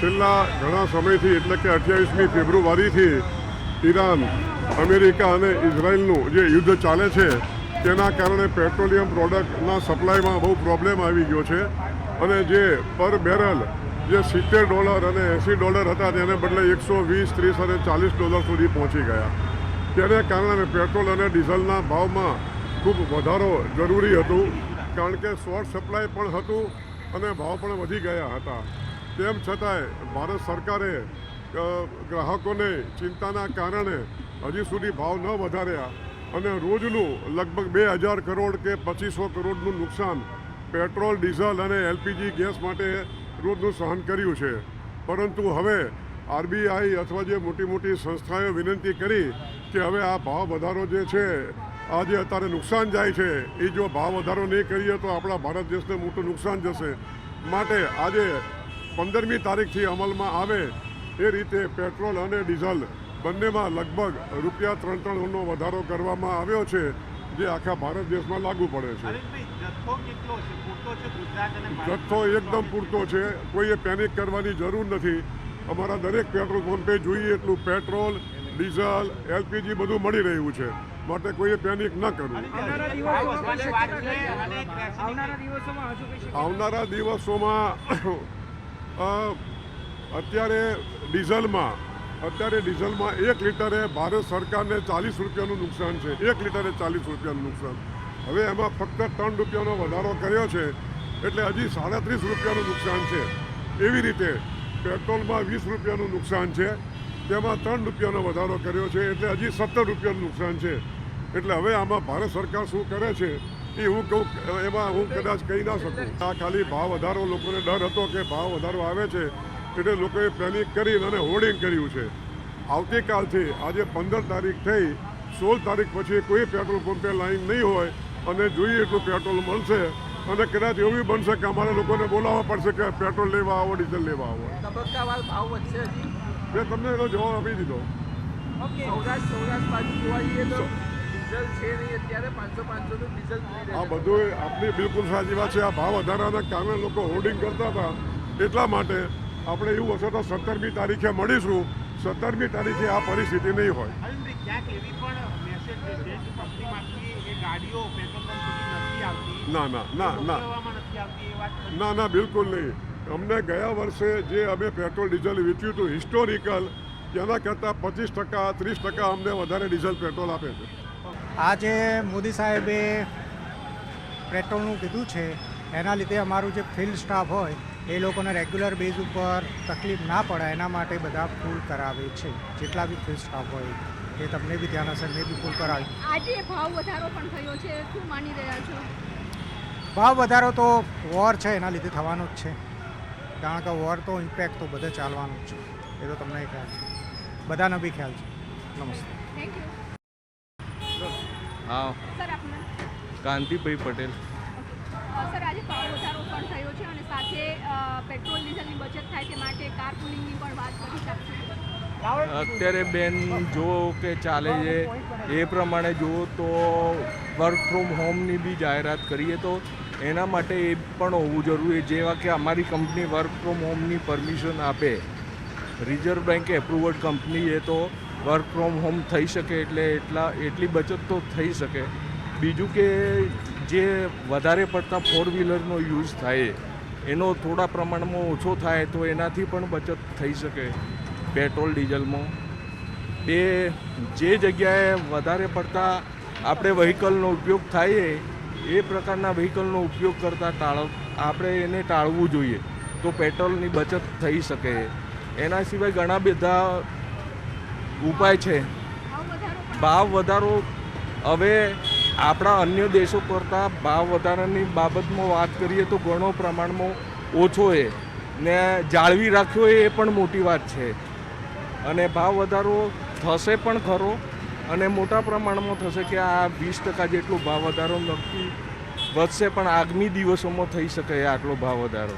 છેલ્લા ઘણા સમયથી એટલે કે 28મી ફેબ્રુઆરીથી ઈરાન, અમેરિકા અને ઇઝરાયલનું જે યુદ્ધ ચાલે છે તેના કારણે પેટ્રોલિયમ પ્રોડક્ટના સપ્લાયમાં બહુ પ્રોબ્લેમ આવી ગયો છે અને જે પર બેરલ જે $70 અને $80 હતા તેને બદલે $120, $30 અને $40 સુધી પહોંચી ગયા. તેને કારણે પેટ્રોલ અને ડીઝલના ભાવમાં ખૂબ વધારો જરૂરી હતું, કારણ કે શોર્ટ સપ્લાય પણ હતું અને ભાવ પણ વધી ગયા હતા. તેમ છતાંય ભારત સરકારે ગ્રાહકોને ચિંતાના કારણે હજી સુધી ભાવ ન વધાર્યા અને રોજનું લગભગ 2000 કરોડ કે 2500 કરોડનું નુકસાન પેટ્રોલ, ડીઝલ અને LPG ગેસ માટે રોજનું સહન કર્યું છે. પરંતુ હવે RBI અથવા જે મોટી મોટી સંસ્થાઓએ વિનંતી કરી કે હવે આ ભાવ વધારો જે છે, આ જે અત્યારે નુકસાન જાય છે, એ જો ભાવ વધારો નહીં કરીએ તો આપણા ભારત દેશને મોટું નુકસાન જશે. માટે આજે 15મી તારીખથી અમલમાં આવે એ રીતે પેટ્રોલ અને ડીઝલ બંનેમાં લગભગ ₹3-3 વધારો કરવામાં આવ્યો છે, જે આખા ભારત દેશમાં લાગુ પડે છે. જથ્થો એકદમ પૂરતો છે, કોઈએ પેનિક કરવાની જરૂર નથી. અમારા દરેક પેટ્રોલ પંપે જોઈએ એટલું પેટ્રોલ, ડીઝલ, LPG બધું મળી રહ્યું છે, માટે કોઈએ પેનિક ન કરવું. આવનારા દિવસોમાં અત્યારે ડીઝલમાં 1 લીટરે ભારત સરકારને ₹40 નુકસાન છે. 1 લીટરે ₹40 નુકસાન. હવે એમાં ફક્ત ₹3 વધારો કર્યો છે, એટલે હજી ₹37 નુકસાન છે. એવી રીતે પેટ્રોલમાં ₹20 નુકસાન છે, તેમાં ₹3 વધારો કર્યો છે, એટલે હજી ₹17 નુકસાન છે. એટલે હવે આમાં ભારત સરકાર શું કરે છે એ હું કહું, એમાં હું કદાચ કહી ના શકું. આ ખાલી ભાવ વધારો, લોકોને ડર હતો કે ભાવ વધારો આવે છે એટલે લોકોએ પેનિક કરીને અને હોર્ડિંગ કર્યું છે. આવતીકાલથી આજે 15 તારીખ થઈ, 16 તારીખ પછી કોઈ પેટ્રોલ પંપે લાઈન નહીં હોય અને જોઈએ એટલું પેટ્રોલ મળશે. અને કદાચ એવું બનશે કે અમારે લોકોને બોલાવવા પડશે કે પેટ્રોલ લેવા આવો, ડીઝલ લેવા આવો. તબક્કાવાર ભાવ વધશે હજી? મેં તમને એનો જવાબ આપી દીધો. સૌરાષ્ટ્ર બાજુ જોવા જઈએ તો ડીઝલ છે નહીં, અત્યારે 500 નું ડીઝલ મળી રહે. આ બધું આપની બિલકુલ સાચી વાત છે. આ ભાવ વધારાના કારણે લોકો હોર્ડિંગ કરતા હતા. એટલા માટે આપણે એવું હશે તો 17મી તારીખે મળીશું. 17મી તારીખે આ પરિસ્થિતિ નહીં હોય. ના, બિલકુલ નહીં. અમને ગયા વર્ષે જે અમે પેટ્રોલ ડીઝલ વેચ્યું હતું હિસ્ટોરિકલ, તેના કરતાં 25%, 30% અમને વધારે ડીઝલ પેટ્રોલ આપે છે. આજે મોદી સાહેબે પેટ્રોલનું કીધું છે, એના લીધે અમારું જે ફિલ્ડ સ્ટાફ હોય એ લોકોને રેગ્યુલર બેઝ ઉપર તકલીફ ના પડે એના માટે બધા ફૂલ કરાવે છે. જેટલા બી ફિલ્ડ સ્ટાફ હોય એ તમને બી ધ્યાન હશે, મેં બી ફૂલ કરાવી. આજે ભાવ વધારો પણ થયો છે, શું માની રહ્યા છો? ભાવ વધારો તો વોર છે એના લીધે થવાનો જ છે, કારણ કે વોર તો ઇમ્પેક્ટ તો બધે ચાલવાનું જ છે. એ તો તમને ખ્યાલ છે, બધાનો બી ખ્યાલ છે. નમસ્તે. Thank you. હા, સર આપના? કાંતિભાઈ પટેલ. સર, આજે ભાવ વધારો પણ થયો છે અને સાથે પેટ્રોલ ડીઝલની બચત થાય તે માટે કાર પુલિંગની પણ વાત કરી શકશો? અત્યારે બેન જો કે ચાલે છે એ પ્રમાણે જુઓ તો વર્ક ફ્રોમ હોમની બી જાહેરાત કરીએ તો એના માટે એ પણ હોવું જરૂરી. જેવા કે અમારી કંપની વર્ક ફ્રોમ હોમની પરમિશન આપે, રિઝર્વ બેંક એપ્રુવડ કંપની, એ તો વર્ક ફ્રોમ હોમ થઈ શકે, એટલે એટલી બચત તો થઈ શકે. બીજું કે જે વધારે પડતા 4 વ્હીલરનો યુઝ થાય એનો થોડા પ્રમાણમાં ઓછો થાય તો એનાથી પણ બચત થઈ શકે પેટ્રોલ ડીઝલમાં. એ જે જગ્યાએ વધારે પડતા આપણે વ્હીકલનો ઉપયોગ થાય એ પ્રકારના વ્હીકલનો ઉપયોગ કરતાં આપણે એને ટાળવું જોઈએ, તો પેટ્રોલની બચત થઈ શકે. એના સિવાય ઘણા બધા ઉપાય છે. ભાવ વધારો હવે આપણા અન્ય દેશો કરતાં ભાવ વધારાની બાબતમાં વાત કરીએ તો ઘણો પ્રમાણમાં ઓછો છે ને જાળવી રાખ્યો એ પણ મોટી વાત છે. અને ભાવ વધારો થશે પણ ખરો અને મોટા પ્રમાણમાં થશે કે આ 20% જેટલો ભાવ વધારો નક્કી વધશે, પણ આગામી દિવસોમાં થઈ શકે આટલો ભાવ વધારો.